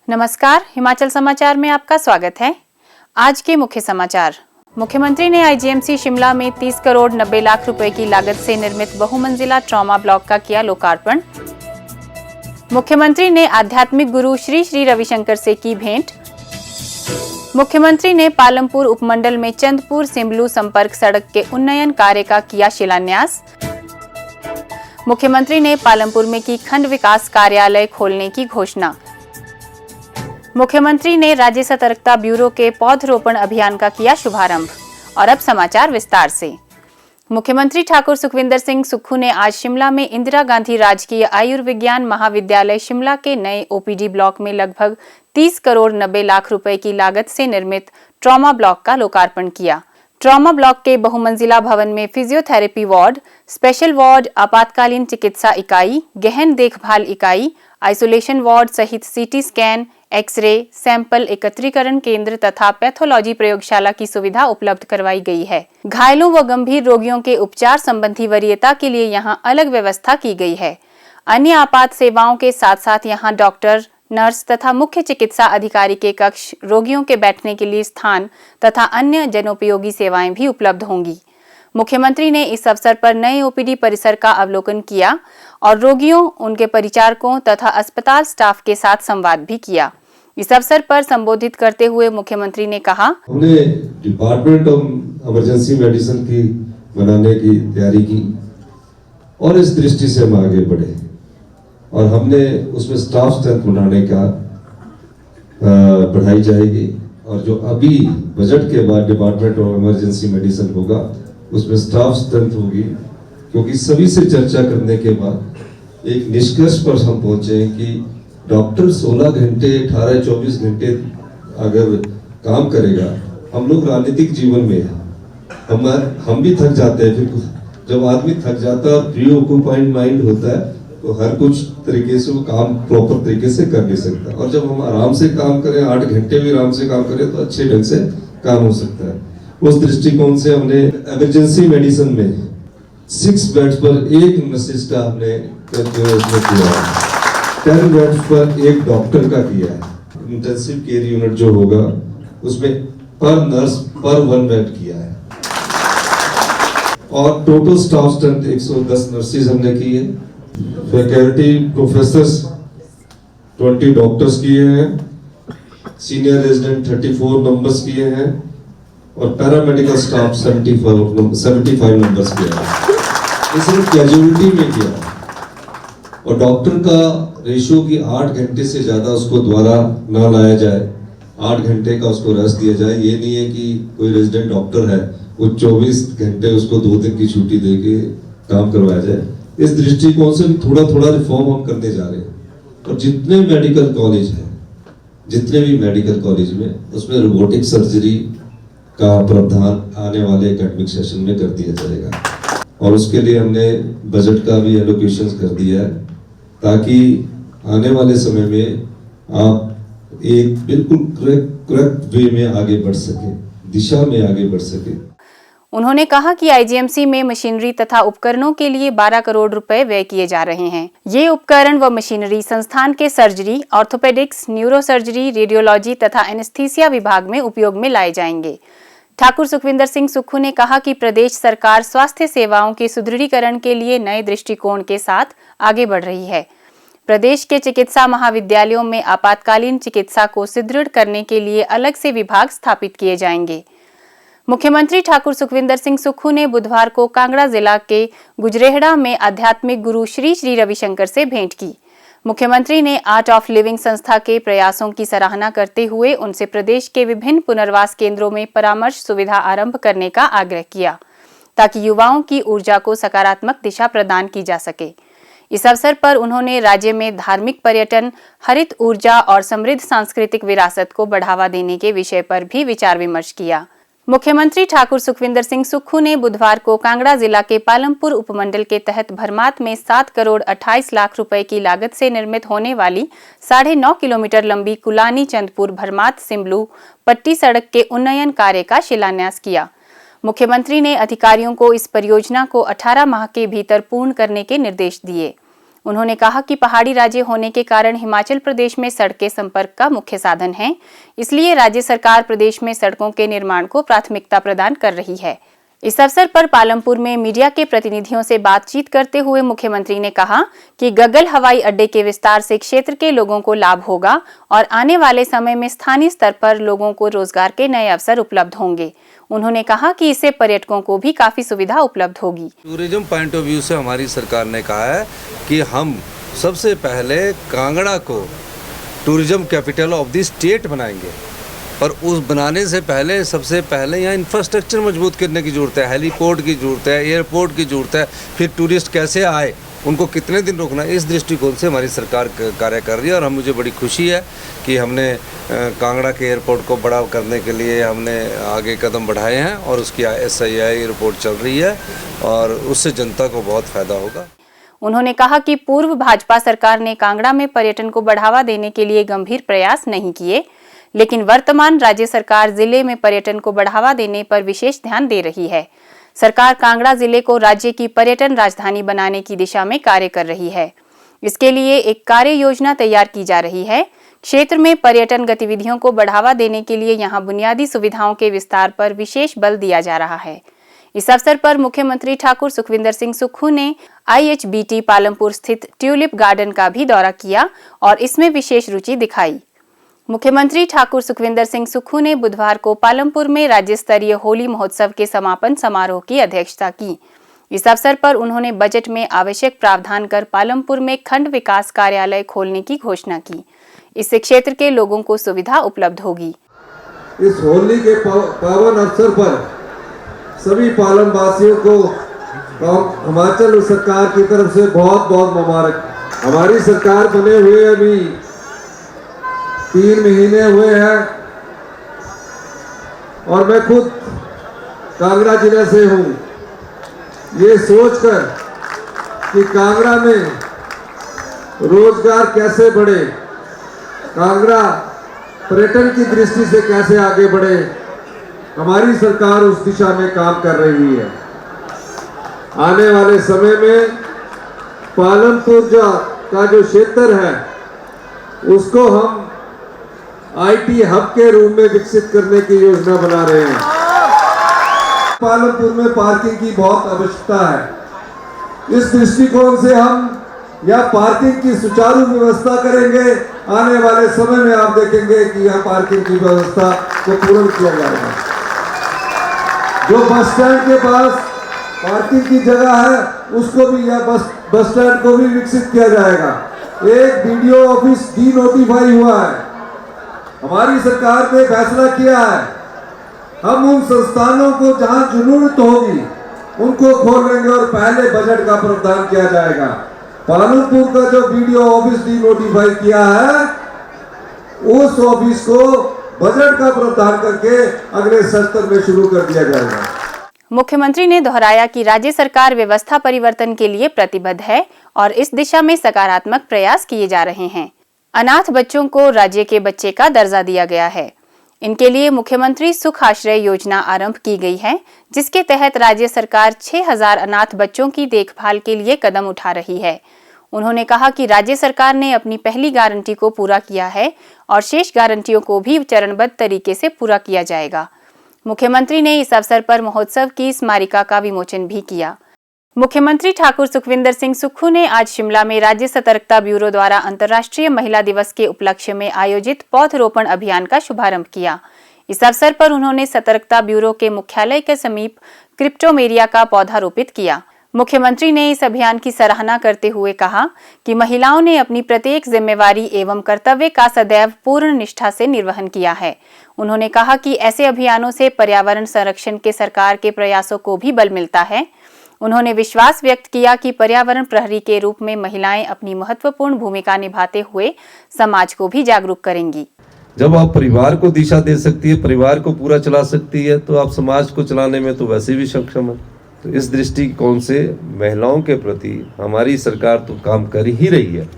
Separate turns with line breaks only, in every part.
नमस्कार, हिमाचल समाचार में आपका स्वागत है। आज के मुख्य समाचार। मुख्यमंत्री ने आईजीएमसी शिमला में 30 करोड़ 90 लाख रुपए की लागत से निर्मित बहुमंजिला ट्रॉमा ब्लॉक का किया लोकार्पण। मुख्यमंत्री ने आध्यात्मिक गुरु श्री श्री रविशंकर से की भेंट। मुख्यमंत्री ने पालमपुर उपमंडल में चंदपुर सिम्बलू संपर्क सड़क के उन्नयन कार्य का किया शिलान्यास। मुख्यमंत्री ने पालमपुर में की खंड विकास कार्यालय खोलने की घोषणा। मुख्यमंत्री ने राज्य सतर्कता ब्यूरो के पौधरोपण अभियान का किया शुभारंभ। और अब समाचार विस्तार से। मुख्यमंत्री ठाकुर सुखविंदर सिंह सुक्खू ने आज शिमला में इंदिरा गांधी राजकीय आयुर्विज्ञान महाविद्यालय शिमला के नए ओपीडी ब्लॉक में लगभग 30 करोड़ 90 लाख रुपए की लागत से निर्मित ट्रॉमा ब्लॉक का लोकार्पण किया। ट्रॉमा ब्लॉक के बहुमंजिला भवन में फिजियोथेरेपी वार्ड, स्पेशल वार्ड, आपातकालीन चिकित्सा इकाई, गहन देखभाल इकाई, आइसोलेशन वार्ड सहित सीटी स्कैन, एक्सरे, सैंपल एकत्रीकरण केंद्र तथा पैथोलॉजी प्रयोगशाला की सुविधा उपलब्ध करवाई गई है। घायलों व गंभीर रोगियों के उपचार संबंधी वरीयता के लिए यहां अलग व्यवस्था की गई है। अन्य आपात सेवाओं के साथ साथ यहां डॉक्टर, नर्स तथा मुख्य चिकित्सा अधिकारी के कक्ष, रोगियों के बैठने के लिए स्थान तथा अन्य जनोपयोगी सेवाएं भी उपलब्ध होंगी। मुख्यमंत्री ने इस अवसर पर नए ओपीडी परिसर का अवलोकन किया और रोगियों, उनके परिचारकों तथा अस्पताल स्टाफ के साथ संवाद भी किया। इस अवसर पर संबोधित करते हुए मुख्यमंत्री ने कहा,
हमने डिपार्टमेंट ऑफ इमरजेंसी मेडिसिन की बनाने की तैयारी की और इस दृष्टि से हम आगे बढ़े और हमने उसमें स्टाफ स्ट्रेंथ बढ़ाने का बढ़ाई जाएगी और जो अभी बजट के बाद डिपार्टमेंट ऑफ इमरजेंसी मेडिसिन होगा उसमें स्टाफ स्ट्रेंथ होगी, क्योंकि सभी से चर्चा करने के बाद एक निष्कर्ष पर हम पहुंचे कि डॉक्टर 16 घंटे 18-24 घंटे अगर काम करेगा, हम लोग राजनीतिक जीवन में हैं, हम भी थक जाते हैं। फिर जब आदमी थक जाता है, प्री ऑक्यूपाइड माइंड होता है, तो हर कुछ तरीके से वो काम प्रॉपर तरीके से कर नहीं सकता। और जब हम आराम से काम करें, 8 घंटे भी आराम से काम करें, तो अच्छे ढंग से काम हो सकता है। उस दृष्टिकोण से हमने इमरजेंसी मेडिसिन में 6 बेड्स पर एक नर्सिस का हमने किया है, 10 बेड्स पर एक डॉक्टर का किया है। इंटेंसिव केयर यूनिट जो होगा उसमें पर नर्स पर 1 बेड किया है और टोटल स्टाफ स्ट्रेंथ 110 नर्सेज हमने की है। फैकल्टी प्रोफेसर्स 20 डॉक्टर्स किए हैं, सीनियर रेजिडेंट 34 नंबर्स किए हैं और पैरामेडिकल स्टाफ 75 नंबर्स किया है। ये सिर्फ कैजुअलिटी में किया है और डॉक्टर का रेशियो की 8 घंटे से ज्यादा उसको द्वारा ना लाया जाए, 8 घंटे का उसको रेस्ट दिया जाए। ये नहीं है कि कोई रेजिडेंट डॉक्टर है वो 24 घंटे उसको 2 दिन की छुट्टी देके काम करवाया जाए। इस दृष्टिकोण से थोड़ा थोड़ा रिफॉर्म हम करने जा रहे हैं और जितने भी मेडिकल कॉलेज में उसमें रोबोटिक सर्जरी का प्रावधान आने वाले एकेडमिक सेशन में कर दिया जाएगा और उसके लिए हमने बजट का भी एलोकेशन कर दिया है, ताकि आने वाले समय में आप एक बिल्कुल करेक्ट वे में आगे बढ़ सके, दिशा में आगे बढ़ सके।
उन्होंने कहा कि आईजीएमसी में मशीनरी तथा उपकरणों के लिए 12 करोड़ रुपए व्यय किए जा रहे हैं। ये उपकरण व मशीनरी संस्थान के सर्जरी, ऑर्थोपेडिक्स, न्यूरोसर्जरी, रेडियोलॉजी तथा एनेस्थीसिया विभाग में उपयोग में लाए जाएंगे। ठाकुर सुखविंदर सिंह सुक्खू ने कहा कि प्रदेश सरकार स्वास्थ्य सेवाओं के सुदृढ़ीकरण के लिए नए दृष्टिकोण के साथ आगे बढ़ रही है। प्रदेश के चिकित्सा महाविद्यालयों में आपातकालीन चिकित्सा को सुदृढ़ करने के लिए अलग से विभाग स्थापित किए जाएंगे। मुख्यमंत्री ठाकुर सुखविंदर सिंह सुक्खू ने बुधवार को कांगड़ा जिला के गुजरेहड़ा में आध्यात्मिक गुरु श्री श्री रविशंकर से भेंट की। मुख्यमंत्री ने आर्ट ऑफ लिविंग संस्था के प्रयासों की सराहना करते हुए उनसे प्रदेश के विभिन्न पुनर्वास केंद्रों में परामर्श सुविधा आरंभ करने का आग्रह किया, ताकि युवाओं की ऊर्जा को सकारात्मक दिशा प्रदान की जा सके। इस अवसर पर उन्होंने राज्य में धार्मिक पर्यटन, हरित ऊर्जा और समृद्ध सांस्कृतिक विरासत को बढ़ावा देने के विषय पर भी विचार विमर्श किया। मुख्यमंत्री ठाकुर सुखविंदर सिंह सुक्खू ने बुधवार को कांगड़ा जिला के पालमपुर उपमंडल के तहत भरमात में 7 करोड़ 28 लाख रुपए की लागत से निर्मित होने वाली 9.5 किलोमीटर लंबी कुलानी चंदपुर भरमात सिम्बलू पट्टी सड़क के उन्नयन कार्य का शिलान्यास किया। मुख्यमंत्री ने अधिकारियों को इस परियोजना को 18 माह के भीतर पूर्ण करने के निर्देश दिए। उन्होंने कहा कि पहाड़ी राज्य होने के कारण हिमाचल प्रदेश में सड़कें संपर्क का मुख्य साधन हैं, इसलिए राज्य सरकार प्रदेश में सड़कों के निर्माण को प्राथमिकता प्रदान कर रही है। इस अवसर पर पालमपुर में मीडिया के प्रतिनिधियों से बातचीत करते हुए मुख्यमंत्री ने कहा कि गगल हवाई अड्डे के विस्तार से क्षेत्र के लोगों को लाभ होगा और आने वाले समय में स्थानीय स्तर पर लोगों को रोजगार के नए अवसर उपलब्ध होंगे। उन्होंने कहा कि इससे पर्यटकों को भी काफी सुविधा उपलब्ध होगी।
टूरिज्म पॉइंट ऑफ व्यू से हमारी सरकार ने कहा है कि हम सबसे पहले कांगड़ा को tourism capital of the state बनाएंगे, पर उस बनाने से पहले सबसे पहले यहाँ इंफ्रास्ट्रक्चर मजबूत करने की ज़रूरत है, हेलीपोर्ट की ज़रूरत है, एयरपोर्ट की ज़रूरत है, फिर टूरिस्ट कैसे आए, उनको कितने दिन रुकना है, इस दृष्टिकोण से हमारी सरकार कार्य कर रही है। और मुझे बड़ी खुशी है कि हमने कांगड़ा के एयरपोर्ट को बड़ा करने के लिए हमने आगे कदम बढ़ाए हैं और उसकी SII एयरपोर्ट चल रही है और उससे जनता को बहुत फ़ायदा होगा।
उन्होंने कहा कि पूर्व भाजपा सरकार ने कांगड़ा में पर्यटन को बढ़ावा देने के लिए गंभीर प्रयास नहीं किए, लेकिन वर्तमान राज्य सरकार जिले में पर्यटन को बढ़ावा देने पर विशेष ध्यान दे रही है। सरकार कांगड़ा जिले को राज्य की पर्यटन राजधानी बनाने की दिशा में कार्य कर रही है। इसके लिए एक कार्य योजना तैयार की जा रही है। क्षेत्र में पर्यटन गतिविधियों को बढ़ावा देने के लिए यहां बुनियादी सुविधाओं के विस्तार पर विशेष बल दिया जा रहा है। इस अवसर पर मुख्यमंत्री ठाकुर सुखविंदर सिंह सुक्खू ने IHBT पालमपुर स्थित ट्यूलिप गार्डन का भी दौरा किया और इसमें विशेष रुचि दिखाई। मुख्यमंत्री ठाकुर सुखविंदर सिंह सुक्खू ने बुधवार को पालमपुर में राज्य स्तरीय होली महोत्सव के समापन समारोह की अध्यक्षता की। इस अवसर पर उन्होंने बजट में आवश्यक प्रावधान कर पालमपुर में खंड विकास कार्यालय खोलने की घोषणा की। इससे क्षेत्र के लोगों को सुविधा उपलब्ध होगी।
इस होली के पावन अवसर पर सभी पालम वासियों को हिमाचल सरकार की तरफ से बहुत बहुत मुबारक। हमारी सरकार बने हुए अभी 3 महीने हुए हैं और मैं खुद कांगड़ा जिले से हूँ। ये सोचकर कि कांगड़ा में रोजगार कैसे बढ़े, कांगड़ा पर्यटन की दृष्टि से कैसे आगे बढ़े, हमारी सरकार उस दिशा में काम कर रही है। आने वाले समय में पालमपुर का जो क्षेत्र है उसको हम IT हब के रूप में विकसित करने की योजना बना रहे हैं। पालमपुर में पार्किंग की बहुत आवश्यकता है। इस दृष्टिकोण से हम यहाँ पार्किंग की सुचारू व्यवस्था करेंगे। आने वाले समय में आप देखेंगे कि यहाँ पार्किंग की व्यवस्था को पूर्ण किया जाएगा। जो बस स्टैंड के पास पार्किंग की जगह है उसको भी या बस स्टैंड को भी विकसित किया जाएगा। एक BDO ऑफिस डीनोटिफाई हुआ है। हमारी सरकार ने फैसला किया है हम उन संस्थानों को जहां जरूरत होगी उनको खोलेंगे और पहले बजट का प्रावधान किया जाएगा। पालमपुर का जो BDO ऑफिस डीनोटिफाई किया है उस ऑफिस को बजट का प्रावधान करके अगले सत्र में शुरू कर दिया जाएगा।
मुख्यमंत्री ने दोहराया कि राज्य सरकार व्यवस्था परिवर्तन के लिए प्रतिबद्ध है और इस दिशा में सकारात्मक प्रयास किए जा रहे हैं। अनाथ बच्चों को राज्य के बच्चे का दर्जा दिया गया है। इनके लिए मुख्यमंत्री सुख आश्रय योजना आरंभ की गई है, जिसके तहत राज्य सरकार 6000 अनाथ बच्चों की देखभाल के लिए कदम उठा रही है। उन्होंने कहा कि राज्य सरकार ने अपनी पहली गारंटी को पूरा किया है और शेष गारंटियों को भी चरणबद्ध तरीके से पूरा किया जाएगा। मुख्यमंत्री ने इस अवसर पर महोत्सव की स्मारिका का विमोचन भी किया। मुख्यमंत्री ठाकुर सुखविंदर सिंह सुक्खू ने आज शिमला में राज्य सतर्कता ब्यूरो द्वारा अंतर्राष्ट्रीय महिला दिवस के उपलक्ष्य में आयोजित पौधरोपण अभियान का शुभारंभ किया। इस अवसर पर उन्होंने सतर्कता ब्यूरो के मुख्यालय के समीप क्रिप्टोमेरिया का पौधा रोपित किया। मुख्यमंत्री ने इस अभियान की सराहना करते हुए कहा कि महिलाओं ने अपनी प्रत्येक जिम्मेवारी एवं कर्तव्य का सदैव पूर्ण निष्ठा से निर्वहन किया है। उन्होंने कहा कि ऐसे अभियानों से पर्यावरण संरक्षण के सरकार के प्रयासों को भी बल मिलता है। उन्होंने विश्वास व्यक्त किया कि पर्यावरण प्रहरी के रूप में महिलाएं अपनी महत्वपूर्ण भूमिका निभाते हुए समाज को भी जागरूक करेंगी।
जब आप परिवार को दिशा दे सकती है, परिवार को पूरा चला सकती है, तो आप समाज को चलाने में तो वैसे भी सक्षम है। तो इस दृष्टिकोण से महिलाओं के प्रति हमारी सरकार तो काम कर ही रही है।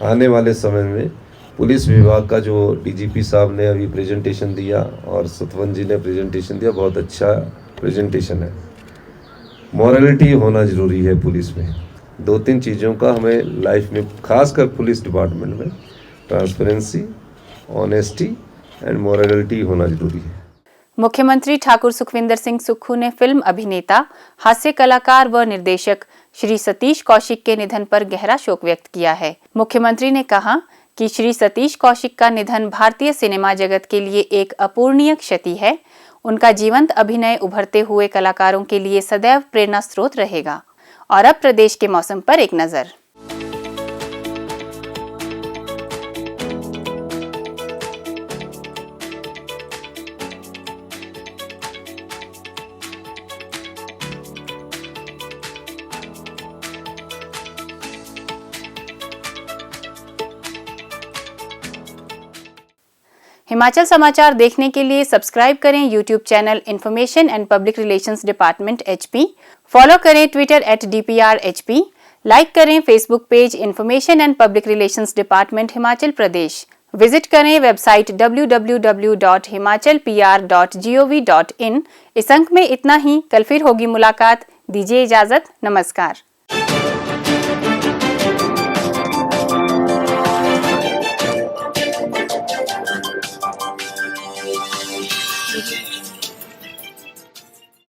आने वाले समय में पुलिस विभाग का जो DGP साहब ने अभी प्रेजेंटेशन दिया और सतवन जी ने प्रेजेंटेशन दिया, बहुत अच्छा प्रेजेंटेशन है। मॉरलिटी होना जरूरी है पुलिस में। 2-3 चीज़ों का हमें लाइफ में, खासकर पुलिस डिपार्टमेंट में, ट्रांसपेरेंसी, ऑनेस्टी एंड मोरालिटी होना जरूरी है।
मुख्यमंत्री ठाकुर सुखविंदर सिंह सुक्खू ने फिल्म अभिनेता, हास्य कलाकार व निर्देशक श्री सतीश कौशिक के निधन पर गहरा शोक व्यक्त किया है। मुख्यमंत्री ने कहा कि श्री सतीश कौशिक का निधन भारतीय सिनेमा जगत के लिए एक अपूरणीय क्षति है। उनका जीवंत अभिनय उभरते हुए कलाकारों के लिए सदैव प्रेरणा स्रोत रहेगा। और अब प्रदेश के मौसम पर एक नजर। हिमाचल समाचार देखने के लिए सब्सक्राइब करें YouTube channel information and public relations department HP, follow करें ट्विटर @DPRHP, लाइक करें Facebook page information and public relations department Himachal Pradesh, visit करें वेबसाइट www.himachalpr.gov.in। इस अंक में इतना ही, कल फिर होगी मुलाकात। दीजिए इजाजत, नमस्कार।